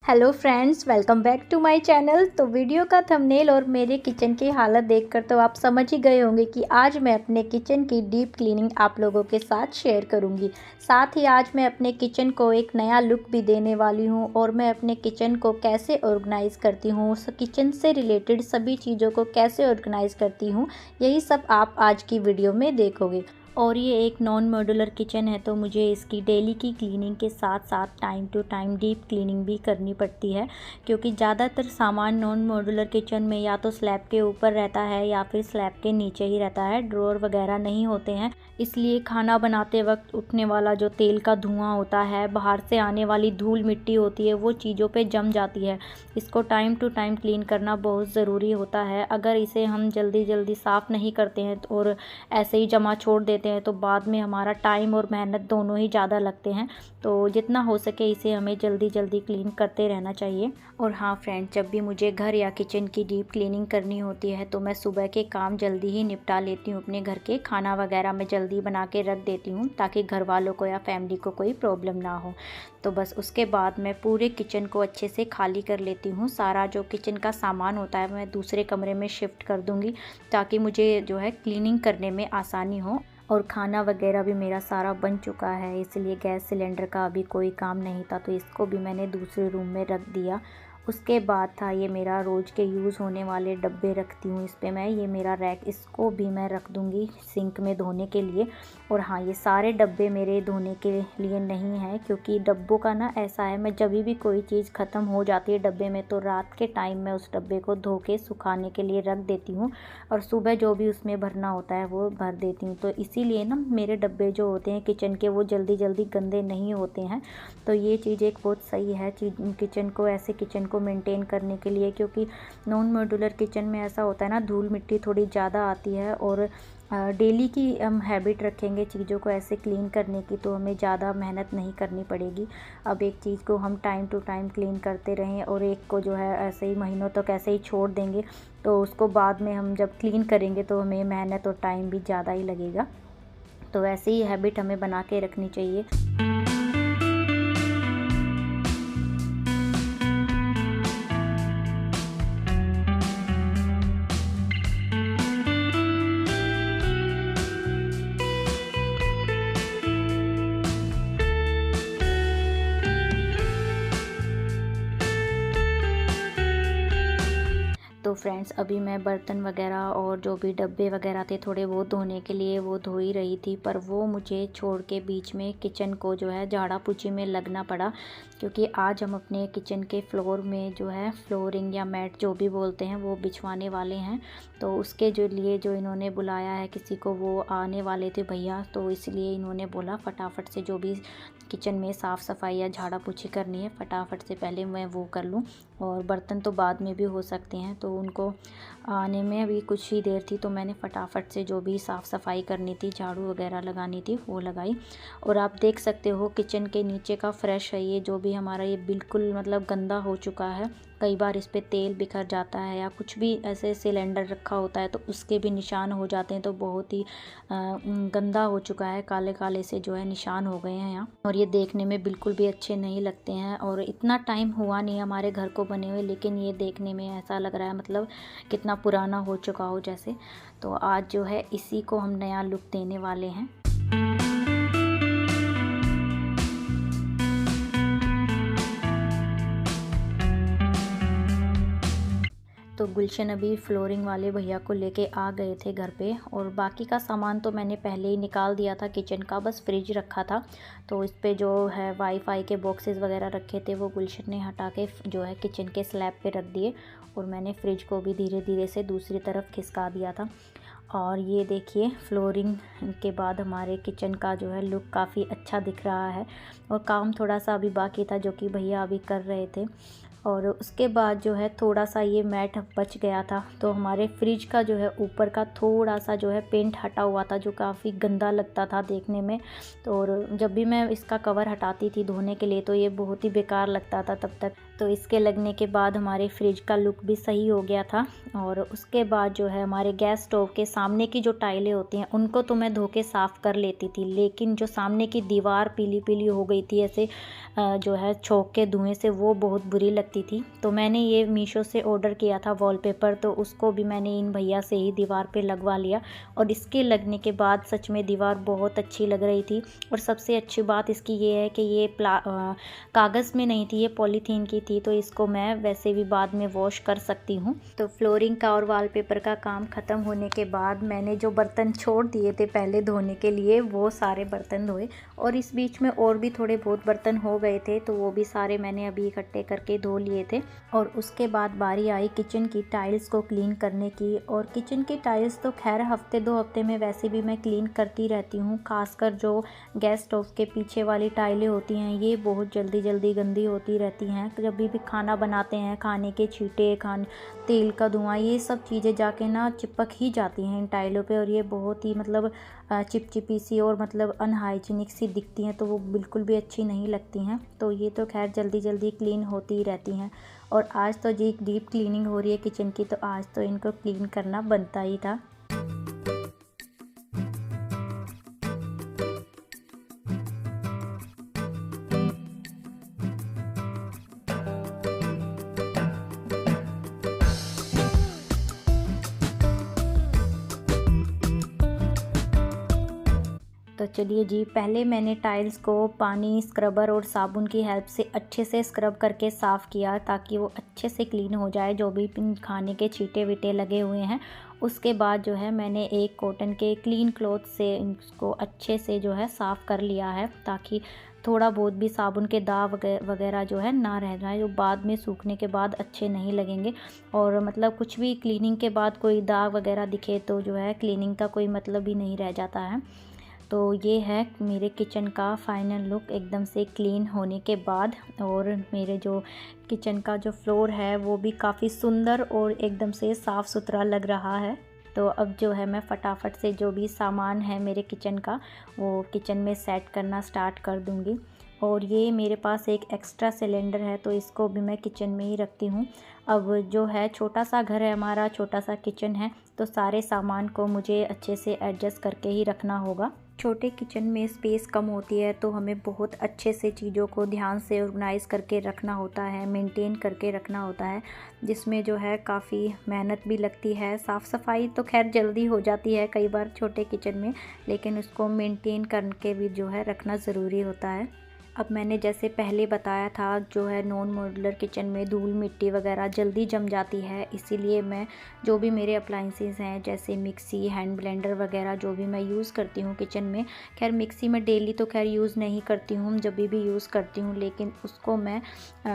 Hello friends, welcome back to my channel. तो video का thumbnail और मेरे किचन की हालत देखकर तो आप समझ ही गए होंगे कि आज मैं अपने किचन की डीप क्लीनिंग आप लोगों के साथ शेयर करूंगी। साथ ही आज मैं अपने किचन को एक नया लुक भी देने वाली हूं और मैं अपने किचन को कैसे ऑर्गेनाइज़ करती हूँ, उस किचन से रिलेटेड सभी चीज़ों को कैसे ऑर्गेनाइज़ करती हूँ, यही सब आप आज की वीडियो में देखोगे। और ये एक नॉन मॉड्यूलर किचन है तो मुझे इसकी डेली की क्लीनिंग के साथ साथ time to time deep cleaning भी करनी पड़ती है, क्योंकि ज़्यादातर सामान नॉन मॉड्यूलर किचन में या तो स्लैब के ऊपर रहता है या फिर स्लैब के नीचे ही रहता है। ड्रॉअर वगैरह नहीं होते हैं, इसलिए खाना बनाते वक्त उठने वाला जो तेल का धुआं होता है, बाहर से आने वाली धूल मिट्टी होती है, वो चीज़ों पे जम जाती है। इसको टाइम टू टाइम क्लीन करना बहुत ज़रूरी होता है। अगर इसे हम जल्दी जल्दी साफ़ नहीं करते हैं और ऐसे ही जमा छोड़ देते हैं तो बाद में हमारा टाइम और मेहनत दोनों ही ज़्यादा लगते हैं। तो जितना हो सके इसे हमें जल्दी जल्दी क्लीन करते रहना चाहिए। और हाँ फ्रेंड्स, जब भी मुझे घर या किचन की डीप क्लीनिंग करनी होती है तो मैं सुबह के काम जल्दी ही निपटा लेती हूँ। अपने घर के खाना वगैरह मैं जल्दी बना के रख देती हूँ ताकि घर वालों को या फैमिली को कोई प्रॉब्लम ना हो। तो बस उसके बाद मैं पूरे किचन को अच्छे से खाली कर लेती हूँ। सारा जो किचन का सामान होता है मैं दूसरे कमरे में शिफ्ट कर दूँगी ताकि मुझे जो है क्लीनिंग करने में आसानी हो। और खाना वगैरह भी मेरा सारा बन चुका है, इसलिए गैस सिलेंडर का अभी कोई काम नहीं था तो इसको भी मैंने दूसरे रूम में रख दिया। उसके बाद था ये मेरा रोज़ के यूज़ होने वाले डब्बे रखती हूँ इस पे मैं, ये मेरा रैक, इसको भी मैं रख दूँगी सिंक में धोने के लिए। और हाँ, ये सारे डब्बे मेरे धोने के लिए नहीं है, क्योंकि डब्बों का ना ऐसा है, मैं जब भी कोई चीज़ ख़त्म हो जाती है डब्बे में तो रात के टाइम मैं उस डब्बे को धो के सुखाने के लिए रख देती हूँ और सुबह जो भी उसमें भरना होता है वो भर देती हूँ। तो इसीलिए ना मेरे डब्बे जो होते हैं किचन के वो जल्दी जल्दी गंदे नहीं होते हैं। तो ये चीज़ एक बहुत सही है किचन को, ऐसे किचन को मेंटेन करने के लिए, क्योंकि नॉन मॉड्यूलर किचन में ऐसा होता है ना, धूल मिट्टी थोड़ी ज़्यादा आती है। और डेली की हम हैबिट रखेंगे चीज़ों को ऐसे क्लीन करने की तो हमें ज़्यादा मेहनत नहीं करनी पड़ेगी। अब एक चीज़ को हम टाइम टू टाइम क्लीन करते रहें और एक को जो है ऐसे ही महीनों तक ऐसे ही छोड़ देंगे तो उसको बाद में हम जब क्लीन करेंगे तो हमें मेहनत और टाइम भी ज़्यादा ही लगेगा। तो ऐसे ही हैबिट हमें बना के रखनी चाहिए। तो फ्रेंड्स, अभी मैं बर्तन वगैरह और जो भी डब्बे वगैरह थे थोड़े वो धोने के लिए वो धो ही रही थी, पर वो मुझे छोड़ के बीच में किचन को जो है झाड़ा पोछी में लगना पड़ा, क्योंकि आज हम अपने किचन के फ्लोर में जो है फ्लोरिंग या मैट जो भी बोलते हैं वो बिछवाने वाले हैं। तो उसके जो लिए जो इन्होंने बुलाया है किसी को, वो आने वाले थे भैया, तो इसलिए इन्होंने बोला फटाफट से जो भी किचन में साफ़ सफाई या झाड़ा पोछी करनी है फटाफट से पहले मैं वो कर लूँ, और बर्तन तो बाद में भी हो सकते हैं। तो उनको आने में अभी कुछ ही देर थी तो मैंने फटाफट से जो भी साफ़ सफाई करनी थी, झाड़ू वगैरह लगानी थी वो लगाई। और आप देख सकते हो किचन के नीचे का फ्रेश है ये, जो भी हमारा ये बिल्कुल मतलब गंदा हो चुका है। कई बार इस पे तेल बिखर जाता है या कुछ भी ऐसे सिलेंडर रखा होता है तो उसके भी निशान हो जाते हैं। तो बहुत ही गंदा हो चुका है, काले काले से जो है निशान हो गए हैं यहाँ, और ये देखने में बिल्कुल भी अच्छे नहीं लगते हैं। और इतना टाइम हुआ नहीं हमारे घर को बने हुए, लेकिन ये देखने में ऐसा लग रहा है मतलब कितना पुराना हो चुका हो जैसे। तो आज जो है इसी को हम नया लुक देने वाले हैं। तो गुलशन अभी फ्लोरिंग वाले भैया को लेके आ गए थे घर पे, और बाकी का सामान तो मैंने पहले ही निकाल दिया था किचन का, बस फ्रिज रखा था। तो इस पे जो है वाईफाई के बॉक्सेस वगैरह रखे थे वो गुलशन ने हटा के जो है किचन के स्लैब पे रख दिए, और मैंने फ्रिज को भी धीरे धीरे से दूसरी तरफ खिसका दिया था। और ये देखिए फ्लोरिंग के बाद हमारे किचन का जो है लुक काफ़ी अच्छा दिख रहा है। और काम थोड़ा सा अभी बाकी था जो कि भैया अभी कर रहे थे। और उसके बाद जो है थोड़ा सा ये मैट बच गया था, तो हमारे फ्रिज का जो है ऊपर का थोड़ा सा जो है पेंट हटा हुआ था जो काफ़ी गंदा लगता था देखने में। तो और जब भी मैं इसका कवर हटाती थी धोने के लिए तो ये बहुत ही बेकार लगता था तब तक, तो इसके लगने के बाद हमारे फ्रिज का लुक भी सही हो गया था। और उसके बाद जो है हमारे गैस स्टोव के सामने की जो टाइलें होती हैं उनको तो मैं धो के साफ़ कर लेती थी, लेकिन जो सामने की दीवार पीली पीली हो गई थी ऐसे जो है छोंक के धुएं से, वो बहुत बुरी लगती थी। तो मैंने ये मीशो से ऑर्डर किया था वॉलपेपर, तो उसको भी मैंने इन भैया से ही दीवार पे लगवा लिया और इसके लगने के बाद सच में दीवार बहुत अच्छी लग रही थी। और सबसे अच्छी बात इसकी ये है कि ये कागज़ में नहीं थी, ये पॉलीथीन की थी, तो इसको मैं वैसे भी बाद में वॉश कर सकती हूँ। तो फ्लोरिंग का और वॉलपेपर का काम ख़त्म होने के बाद मैंने जो बर्तन छोड़ दिए थे पहले धोने के लिए, वो सारे बर्तन धोए। और इस बीच में और भी थोड़े बहुत बर्तन हो गए थे, तो वो भी सारे मैंने अभी इकट्ठे करके धो लिए थे। और उसके बाद बारी आई किचन की टाइल्स को क्लीन करने की। और किचन की टाइल्स तो खैर हफ्ते 2 हफ्ते में वैसे भी मैं क्लीन करती रहती हूँ। खासकर जो गैस स्टोव के पीछे वाली टाइलें होती हैं, ये बहुत जल्दी जल्दी गंदी होती रहती हैं। जब भी खाना बनाते हैं, खाने के छींटे, तेल का धुआं, ये सब चीज़ें जाके ना चिपक ही जाती हैं इन टाइलों पे। और ये बहुत ही मतलब चिपचिपी सी और मतलब अनहाइजीनिक सी दिखती हैं, तो वो बिल्कुल भी अच्छी नहीं लगती हैं। तो ये तो खैर जल्दी जल्दी क्लीन होती ही रहती हैं। और आज तो जी डीप क्लीनिंग हो रही है किचन की, तो आज तो इनको क्लीन करना बनता ही था। तो चलिए जी, पहले मैंने टाइल्स को पानी, स्क्रबर और साबुन की हेल्प से अच्छे से स्क्रब करके साफ़ किया, ताकि वो अच्छे से क्लीन हो जाए जो भी खाने के छींटे वीटे लगे हुए हैं। उसके बाद जो है मैंने एक कॉटन के क्लीन क्लॉथ से इसको अच्छे से जो है साफ़ कर लिया है, ताकि थोड़ा बहुत भी साबुन के दाग वगैरह जो है ना रह जाए, जो बाद में सूखने के बाद अच्छे नहीं लगेंगे। और मतलब कुछ भी क्लीनिंग के बाद कोई दाग वगैरह दिखे तो जो है क्लीनिंग का कोई मतलब ही नहीं रह जाता है। तो ये है मेरे किचन का फाइनल लुक एकदम से क्लीन होने के बाद। और मेरे जो किचन का जो फ्लोर है वो भी काफ़ी सुंदर और एकदम से साफ़ सुथरा लग रहा है। तो अब जो है मैं फटाफट से जो भी सामान है मेरे किचन का, वो किचन में सेट करना स्टार्ट कर दूँगी। और ये मेरे पास एक एक्स्ट्रा सिलेंडर है, तो इसको भी मैं किचन में ही रखती हूँ। अब जो है छोटा सा घर है हमारा, छोटा सा किचन है, तो सारे सामान को मुझे अच्छे से एडजस्ट करके ही रखना होगा। छोटे किचन में स्पेस कम होती है, तो हमें बहुत अच्छे से चीज़ों को ध्यान से ऑर्गेनाइज़ करके रखना होता है, मेंटेन करके रखना होता है, जिसमें जो है काफ़ी मेहनत भी लगती है। साफ़ सफाई तो खैर जल्दी हो जाती है कई बार छोटे किचन में, लेकिन उसको मेंटेन करके भी जो है रखना ज़रूरी होता है। अब मैंने जैसे पहले बताया था, जो है नॉन मॉड्यूलर किचन में धूल मिट्टी वगैरह जल्दी जम जाती है, इसीलिए मैं जो भी मेरे अप्लाइंसेस हैं जैसे मिक्सी, हैंड ब्लेंडर वगैरह जो भी मैं यूज़ करती हूँ किचन में, खैर मिक्सी में डेली तो खैर यूज़ नहीं करती हूँ, जब भी यूज़ करती हूँ, लेकिन उसको मैं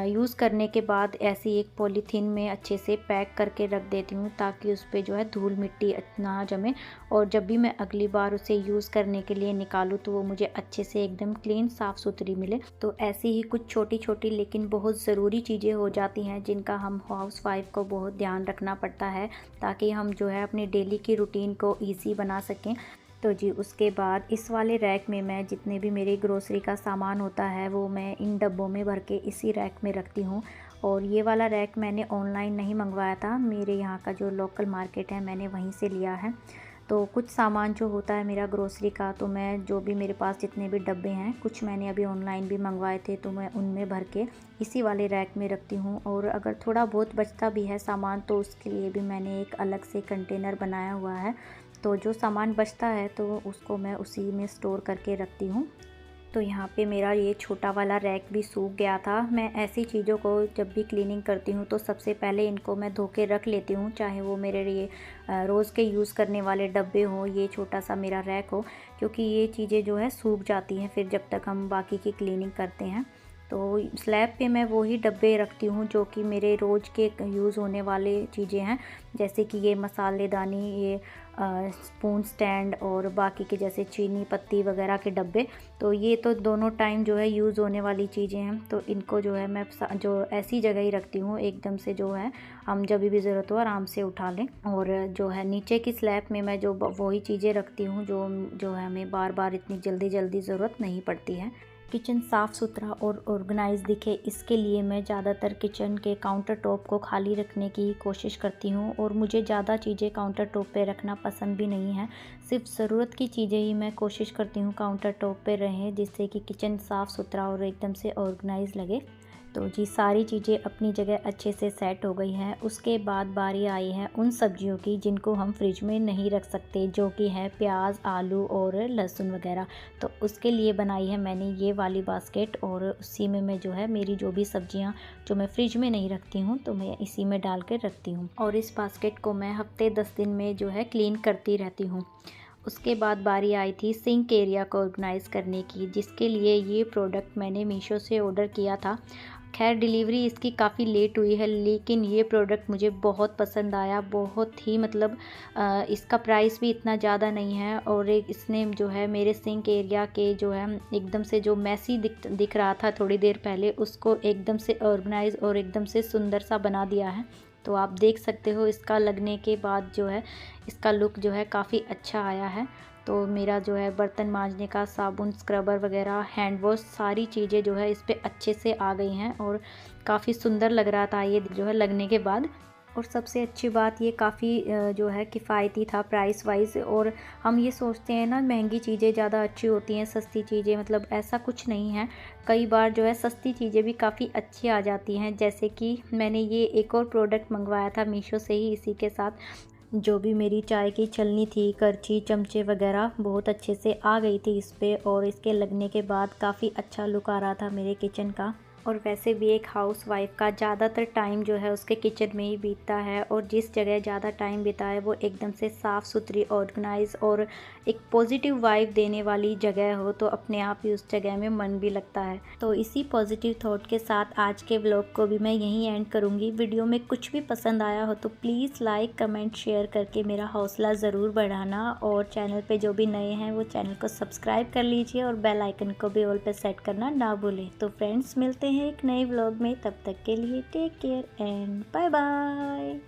यूज़ करने के बाद ऐसी एक पॉलीथीन में अच्छे से पैक करके रख देती हूँ, ताकि उस पर जो है धूल मिट्टी ना जमे। और जब भी मैं अगली बार उसे यूज़ करने के लिए निकालूँ तो वो मुझे अच्छे से एकदम क्लीन साफ़ सुथरी मिले। तो ऐसी ही कुछ छोटी छोटी लेकिन बहुत ज़रूरी चीज़ें हो जाती हैं, जिनका हम हाउस वाइफ को बहुत ध्यान रखना पड़ता है, ताकि हम जो है अपनी डेली की रूटीन को ईजी बना सकें। तो जी उसके बाद इस वाले रैक में मैं जितने भी मेरी ग्रोसरी का सामान होता है वो मैं इन डब्बों में भर के इसी रैक में रखती हूँ। और ये वाला रैक मैंने ऑनलाइन नहीं मंगवाया था, मेरे यहाँ का जो लोकल मार्केट है मैंने वहीं से लिया है। तो कुछ सामान जो होता है मेरा ग्रोसरी का, तो मैं जो भी मेरे पास जितने भी डब्बे हैं, कुछ मैंने अभी ऑनलाइन भी मंगवाए थे, तो मैं उनमें भर के इसी वाले रैक में रखती हूँ। और अगर थोड़ा बहुत बचता भी है सामान तो उसके लिए भी मैंने एक अलग से कंटेनर बनाया हुआ है, तो जो सामान बचता है तो उसको मैं उसी में स्टोर करके रखती हूँ। तो यहाँ पे मेरा ये छोटा वाला रैक भी सूख गया था। मैं ऐसी चीज़ों को जब भी क्लीनिंग करती हूँ तो सबसे पहले इनको मैं धो के रख लेती हूँ, चाहे वो मेरे ये रोज़ के यूज़ करने वाले डब्बे हों, ये छोटा सा मेरा रैक हो, क्योंकि ये चीज़ें जो है सूख जाती हैं फिर जब तक हम बाकी की क्लीनिंग करते हैं। तो स्लैब पे मैं वही डब्बे रखती हूँ जो कि मेरे रोज़ के यूज़ होने वाले चीज़ें हैं, जैसे कि ये मसालेदानी, ये स्पून स्टैंड और बाकी के जैसे चीनी पत्ती वगैरह के डब्बे। तो ये तो दोनों टाइम जो है यूज़ होने वाली चीज़ें हैं, तो इनको जो है मैं जो ऐसी जगह ही रखती हूँ एकदम से, जो है हम जब भी ज़रूरत हो आराम से उठा लें। और जो है नीचे की स्लैब में मैं जो वही चीज़ें रखती हूँ जो है हमें बार बार इतनी जल्दी ज़रूरत नहीं पड़ती है। किचन साफ़ सुथरा और ऑर्गेनाइज दिखे, इसके लिए मैं ज़्यादातर किचन के काउंटर टॉप को खाली रखने की कोशिश करती हूँ। और मुझे ज़्यादा चीज़ें काउंटर टॉप पे रखना पसंद भी नहीं है। सिर्फ ज़रूरत की चीज़ें ही मैं कोशिश करती हूँ काउंटर टॉप पे रहें, जिससे कि किचन साफ़ सुथरा और एकदम से ऑर्गेनाइज लगे। तो जी सारी चीज़ें अपनी जगह अच्छे से सेट हो गई हैं। उसके बाद बारी आई है उन सब्जियों की जिनको हम फ्रिज में नहीं रख सकते, जो कि है प्याज, आलू और लहसुन वगैरह। तो उसके लिए बनाई है मैंने ये वाली बास्केट, और उसी में मैं जो है मेरी जो भी सब्जियां जो मैं फ्रिज में नहीं रखती हूँ तो मैं इसी में डाल कर रखती हूँ। और इस बास्केट को मैं हफ्ते 10 दिन में जो है क्लीन करती रहती हूँ। उसके बाद बारी आई थी सिंक एरिया को ऑर्गेनाइज़ करने की, जिसके लिए ये प्रोडक्ट मैंने मीशो से ऑर्डर किया था। खैर डिलीवरी इसकी काफ़ी लेट हुई है, लेकिन ये प्रोडक्ट मुझे बहुत पसंद आया। बहुत ही मतलब इसका प्राइस भी इतना ज़्यादा नहीं है, और एक इसने जो है मेरे सिंक एरिया के जो है एकदम से जो मैसी दिख रहा था थोड़ी देर पहले, उसको एकदम से ऑर्गेनाइज और एकदम से सुंदर सा बना दिया है। तो आप देख सकते हो इसका लगने के बाद जो है इसका लुक जो है काफ़ी अच्छा आया है। तो मेरा जो है बर्तन मांजने का साबुन, स्क्रबर वगैरह, हैंड वॉश, सारी चीज़ें जो है इस पे अच्छे से आ गई हैं, और काफ़ी सुंदर लग रहा था ये जो है लगने के बाद। और सबसे अच्छी बात ये काफ़ी जो है किफ़ायती था प्राइस वाइज। और हम ये सोचते हैं ना महंगी चीज़ें ज़्यादा अच्छी होती हैं, सस्ती चीज़ें, मतलब ऐसा कुछ नहीं है। कई बार जो है सस्ती चीज़ें भी काफ़ी अच्छी आ जाती हैं। जैसे कि मैंने ये एक और प्रोडक्ट मंगवाया था मीशो से ही, इसी के साथ जो भी मेरी चाय की छलनी थी, करछी, चमचे वगैरह बहुत अच्छे से आ गई थी इस पे, और इसके लगने के बाद काफ़ी अच्छा लुक आ रहा था मेरे किचन का। और वैसे भी एक हाउस वाइफ का ज़्यादातर टाइम जो है उसके किचन में ही बीतता है, और जिस जगह ज़्यादा टाइम बिताए वो एकदम से साफ़ सुथरी, ऑर्गेनाइज और एक पॉजिटिव वाइब देने वाली जगह हो, तो अपने आप ही उस जगह में मन भी लगता है। तो इसी पॉजिटिव थॉट के साथ आज के व्लॉग को भी मैं यहीं एंड करूँगी। वीडियो में कुछ भी पसंद आया हो तो प्लीज़ लाइक, कमेंट, शेयर करके मेरा हौसला ज़रूर बढ़ाना, और चैनल पे जो भी नए हैं वो चैनल को सब्सक्राइब कर लीजिए, और बेल आइकन को भी ऑल पे सेट करना ना भूलें। तो फ्रेंड्स मिलते हैं एक नए व्लॉग में, तब तक के लिए take care and bye bye.